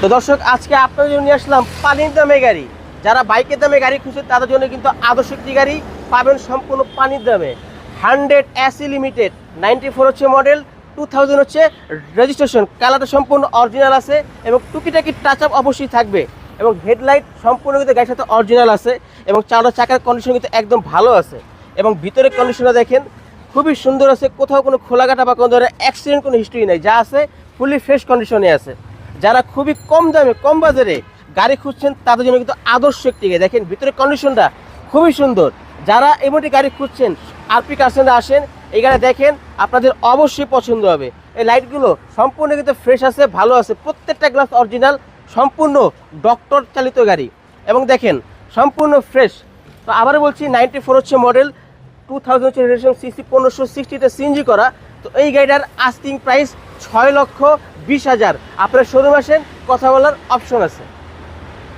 তো দর্শক, আজকে আপনাদের জন্য নিয়ে আসলাম পানির দামে গাড়ি। যারা বাইকের দামে গাড়ি খুঁজছে তাদের জন্য কিন্তু আদর্শ একটি গাড়ি পাবেন সম্পূর্ণ পানির দামে। 100 SE লিমিটেড, 94 হচ্ছে মডেল, 2000 হচ্ছে রেজিস্ট্রেশন। কালারটা সম্পূর্ণ অরিজিনাল আছে এবং টুকিটাকি টাচ আপ অবশ্যই থাকবে। এবং হেডলাইট সম্পূর্ণ কিন্তু গাড়ির সাথে অরিজিনাল আছে এবং চাকার কন্ডিশন কিন্তু একদম ভালো আছে। এবং ভিতরের কন্ডিশনটা দেখেন, খুবই সুন্দর আছে। কোথাও কোনো খোলাঘাটা বা কোনো ধরনের অ্যাক্সিডেন্ট কোনো হিস্ট্রি নেই, যা আছে ফুলি ফ্রেশ কন্ডিশনে আছে। যারা খুবই কম দামে কম বাজারে গাড়ি খুঁজছেন তাদের জন্য কিন্তু আদর্শ একটি গাড়ি। দেখেন ভিতরের কন্ডিশনটা খুবই সুন্দর। যারা এই মোটি গাড়ি খুঁজছেন আরপি কারসেন্টারে আসেন, এই গাড়ি দেখেন, আপনাদের অবশ্যই পছন্দ হবে। এই লাইটগুলো সম্পূর্ণ কিন্তু ফ্রেশ আছে, ভালো আছে, প্রত্যেকটা গ্লাস অরিজিনাল, সম্পূর্ণ ডক্টর চালিত গাড়ি। এবং দেখেন সম্পূর্ণ ফ্রেশ। তো আবারও বলছি, 94 হচ্ছে মডেল, 2000 হচ্ছে রেজিস্ট্রেশন, সিসি 1560তে সিএনজি করা। তো এই গাড়িটার আস্কিং প্রাইস 6,20,000। আপনার শোরুম আসেন, কথা বলার অপশন আছে।